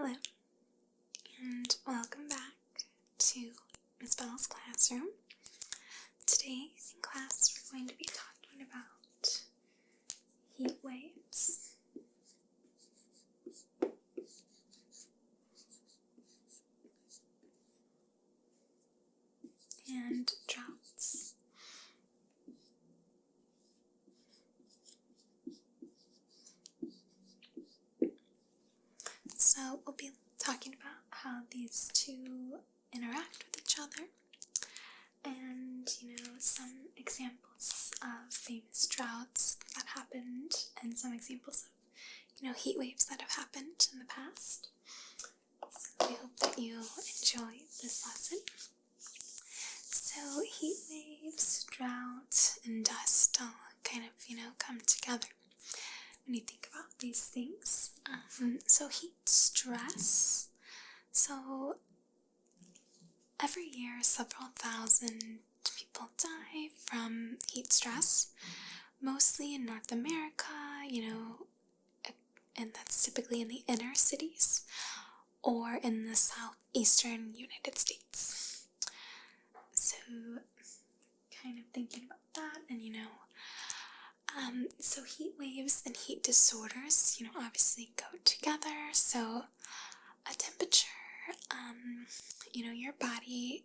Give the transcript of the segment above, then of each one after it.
Hello, and welcome back to Ms. Bell's classroom. Today in class we're going to be talking about heat waves and droughts. So we'll be talking about how these two interact with each other and, some examples of famous droughts that happened and some examples of, heat waves that have happened in the past. So I hope that you enjoy this lesson. So heat waves, drought, and dust all kind of, come together when you think about these things. So heat stress. So every year several thousand people die from heat stress, mostly in North America, and that's typically in the inner cities or in the southeastern United States. So kind of thinking about that and, so heat waves and heat disorders, obviously go together. So a temperature, your body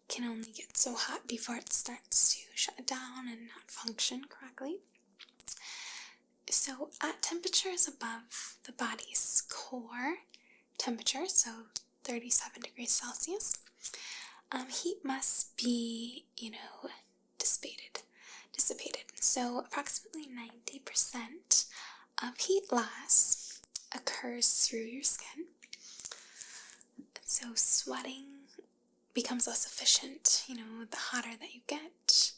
can only get so hot before it starts to shut down and not function correctly. So at temperatures above the body's core temperature, so 37 degrees Celsius, heat must be, dissipated. So approximately 90% of heat loss occurs through your skin. So sweating becomes less efficient, the hotter that you get.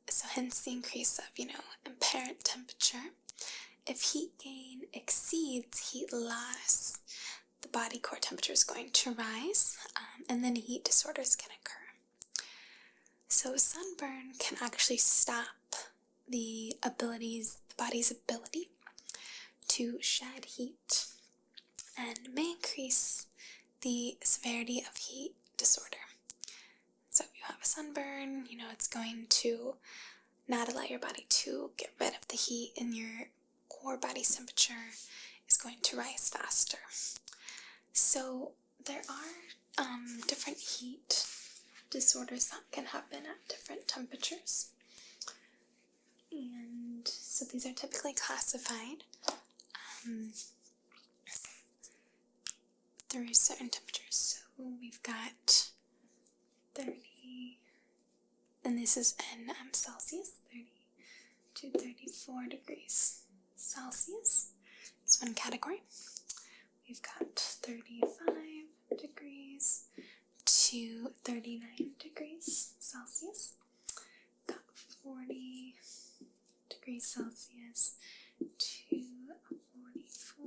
So hence the increase of, apparent temperature. If heat gain exceeds heat loss, the body core temperature is going to rise, and then heat disorders can occur. So sunburn can actually stop the body's ability to shed heat and may increase the severity of heat disorder. So if you have a sunburn, it's going to not allow your body to get rid of the heat, and your core body's temperature is going to rise faster. So there are different heat disorders that can happen at different temperatures. And so these are typically classified through certain temperatures. So we've got 30, and this is in Celsius, 30 to 34 degrees Celsius. It's one category. We've got 35 degrees to 39 degrees Celsius. Got 40 degrees Celsius to 44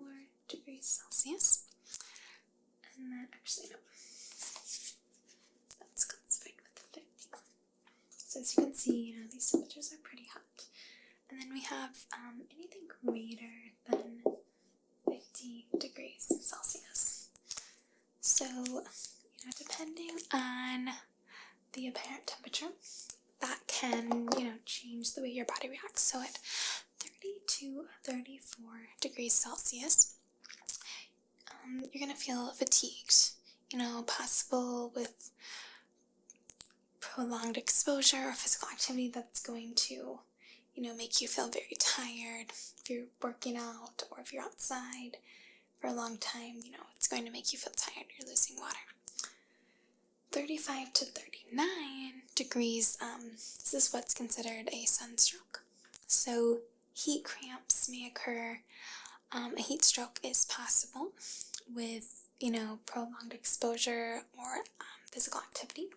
degrees Celsius. And then, actually, no, that's classified with the 50. So as you can see, these temperatures are pretty hot. And then we have anything greater than 50 degrees Celsius. So, depending on the apparent temperature, that can, change the way your body reacts. So at 30 to 34 degrees Celsius, you're going to feel fatigued, possible with prolonged exposure or physical activity that's going to, make you feel very tired. If you're working out or if you're outside for a long time, it's going to make you feel tired. You're losing water. 35 to 39 degrees, this is what's considered a sunstroke. So heat cramps may occur. A heat stroke is possible with, prolonged exposure or physical activity.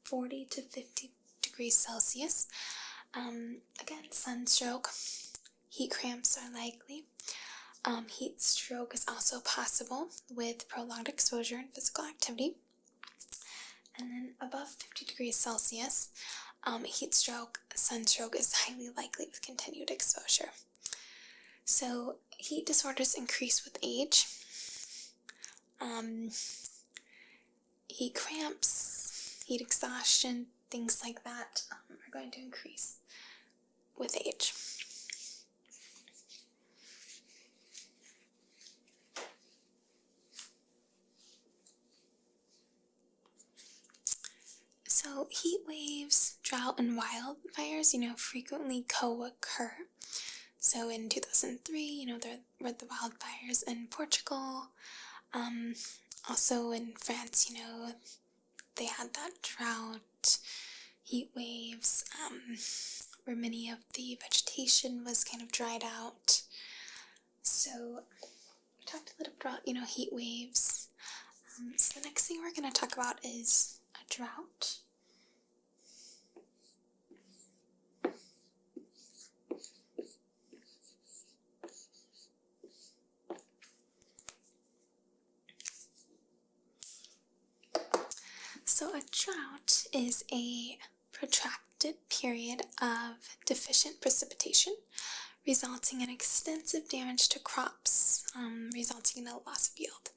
40 to 50 degrees Celsius. Again, sunstroke, heat cramps are likely. Heat stroke is also possible with prolonged exposure and physical activity. And then above 50 degrees Celsius, heat stroke, sunstroke is highly likely with continued exposure. So heat disorders increase with age. Heat cramps, heat exhaustion, things like that are going to increase with age. So heat waves, drought, and wildfires, frequently co-occur. So in 2003, there were the wildfires in Portugal. Also in France, they had that drought, heat waves, where many of the vegetation was kind of dried out. So we talked a little bit about, heat waves. So the next thing we're going to talk about is a drought. So a drought is a protracted period of deficient precipitation, resulting in extensive damage to crops, resulting in a loss of yield.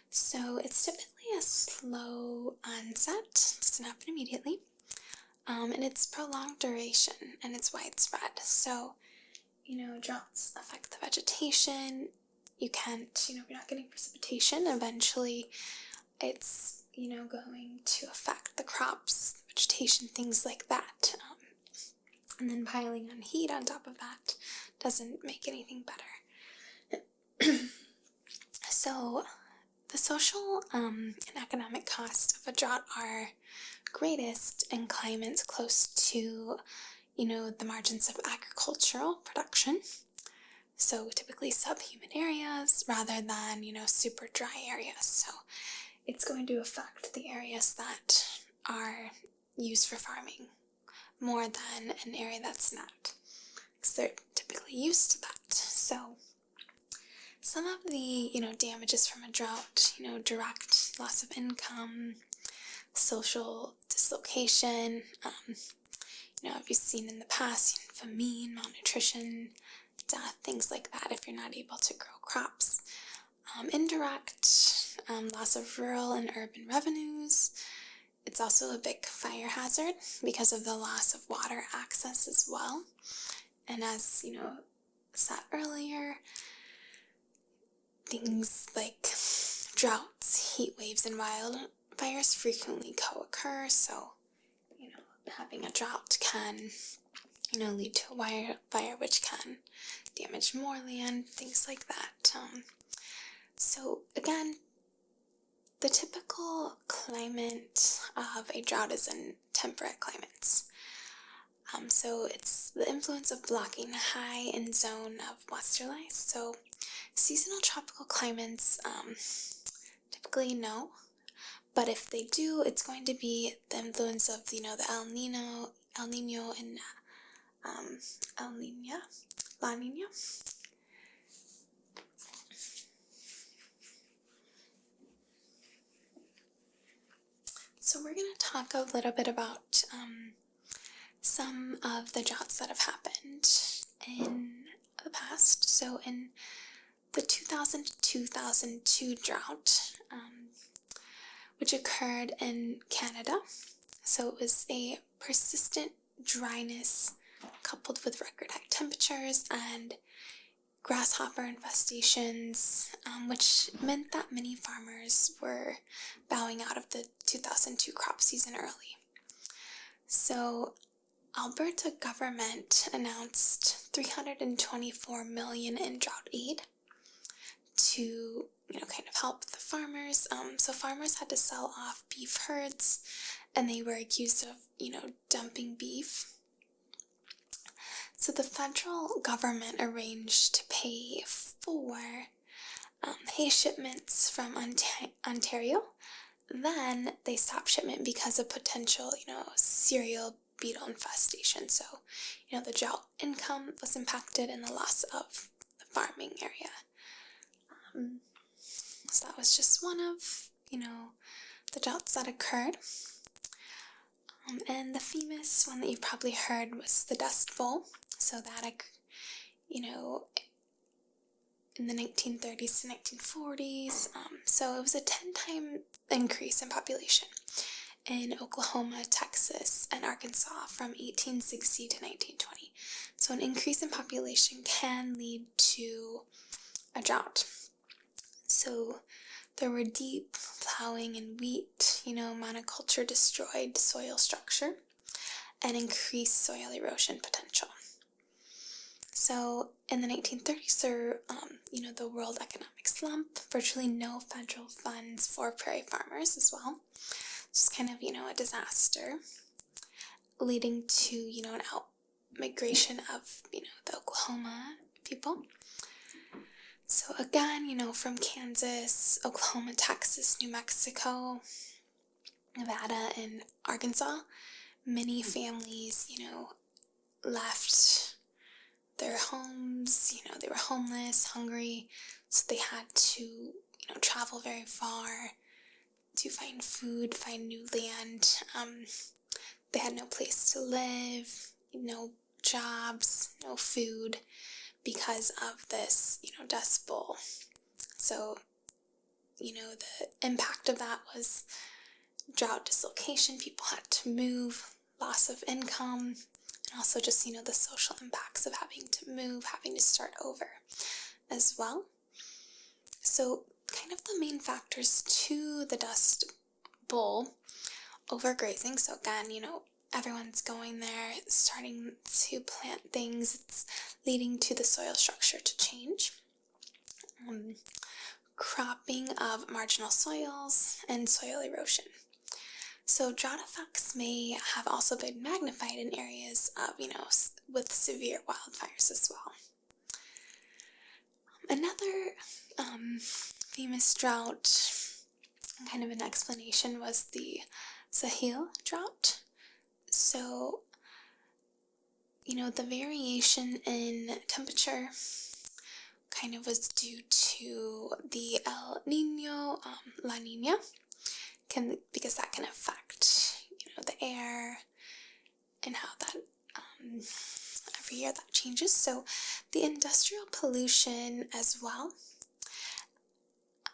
So it's typically a slow onset, doesn't happen immediately, and it's prolonged duration, and it's widespread. So, droughts affect the vegetation. You can't, you're not getting precipitation. Eventually, it's, going to affect the crops, vegetation, things like that. And then piling on heat on top of that doesn't make anything better. So the social and economic costs of a drought are greatest in climates close to, the margins of agricultural production. So typically subhuman areas rather than, super dry areas. So it's going to affect the areas that are used for farming more than an area that's not, because they're typically used to that. So some of the, damages from a drought, direct loss of income, social dislocation, if you've seen in the past, famine, malnutrition, death, things like that if you're not able to grow crops. Indirect loss of rural and urban revenues. It's also a big fire hazard because of the loss of water access as well. And as, said earlier, things like droughts, heat waves, and wildfires frequently co-occur. So, having a drought can, lead to a wildfire, which can damage more land, things like that. So again, the typical climate of a drought is in temperate climates. So it's the influence of blocking high and zone of moisture lice. So seasonal tropical climates typically no, but if they do, it's going to be the influence of the El Nino and La Nina. So we're going to talk a little bit about some of the droughts that have happened in the past. So in the 2000-2002 drought, which occurred in Canada, so it was a persistent dryness coupled with record high temperatures and grasshopper infestations, which meant that many farmers were bowing out of the 2002 crop season early. So Alberta government announced $324 million in drought aid to, kind of help the farmers. So farmers had to sell off beef herds, and they were accused of, dumping beef. So the federal government arranged to pay for hay shipments from Ontario. Then they stopped shipment because of potential, cereal beetle infestation. So, the drought income was impacted and the loss of the farming area. So that was just one of, the droughts that occurred. And the famous one that you've probably heard was the Dust Bowl. So that, in the 1930s to 1940s. So it was a 10-time increase in population in Oklahoma, Texas, and Arkansas from 1860 to 1920. So an increase in population can lead to a drought. So there were deep plowing and wheat, monoculture destroyed soil structure and increased soil erosion potential. So in the 1930s, the world economic slump, virtually no federal funds for prairie farmers as well. It's kind of, a disaster, leading to, an out-migration of, the Oklahoma people. So again, from Kansas, Oklahoma, Texas, New Mexico, Nevada, and Arkansas, many families, left their homes, they were homeless, hungry, so they had to, travel very far to find food, find new land. They had no place to live, no jobs, no food, because of this, Dust Bowl. So, the impact of that was drought dislocation. People had to move, loss of income, and also just, the social impacts of having to move, having to start over as well. So kind of the main factors to the Dust Bowl: overgrazing. So again, everyone's going there, starting to plant things. It's leading to the soil structure to change. Cropping of marginal soils and soil erosion. So drought effects may have also been magnified in areas of, with severe wildfires as well. Another famous drought, kind of an explanation, was the Sahel drought. So, the variation in temperature kind of was due to the El Nino, La Nina, because that can affect, the air and how that, every year that changes. So the industrial pollution as well.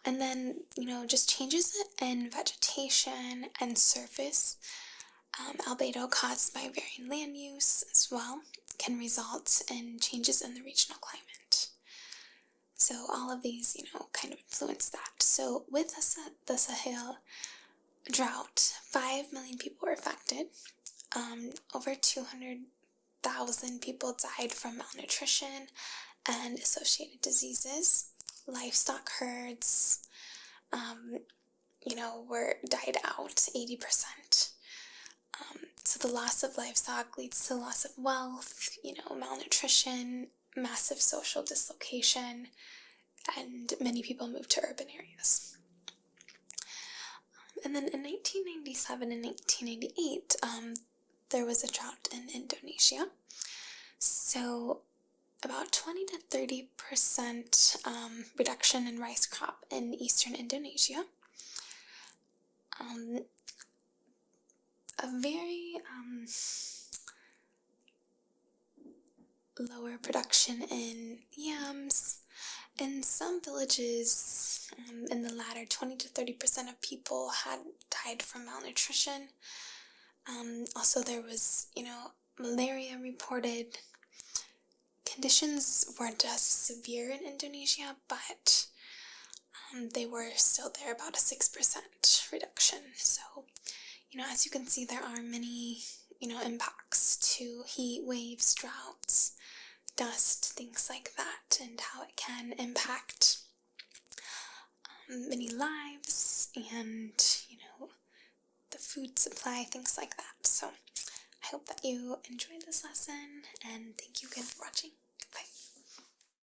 And then, just changes in vegetation and surface, albedo caused by varying land use as well, can result in changes in the regional climate. So all of these, kind of influence that. So with the Sahel drought, 5 million people were affected. Over 200,000 people died from malnutrition and associated diseases. Livestock herds, died out 80%. So the loss of livestock leads to loss of wealth, malnutrition, massive social dislocation, and many people moved to urban areas. And then in 1997 and 1998, there was a drought in Indonesia. So about 20 to 30% reduction in rice crop in eastern Indonesia. A very lower production in yams. In some villages, in the latter, 20 to 30% of people had died from malnutrition. Also, there was, malaria reported. Conditions weren't as severe in Indonesia, but they were still there, about a 6% reduction. So, as you can see, there are many, impacts to heat waves, droughts, dust, things like that, and how it can impact many lives and, the food supply, things like that. So I hope that you enjoyed this lesson, and thank you again for watching.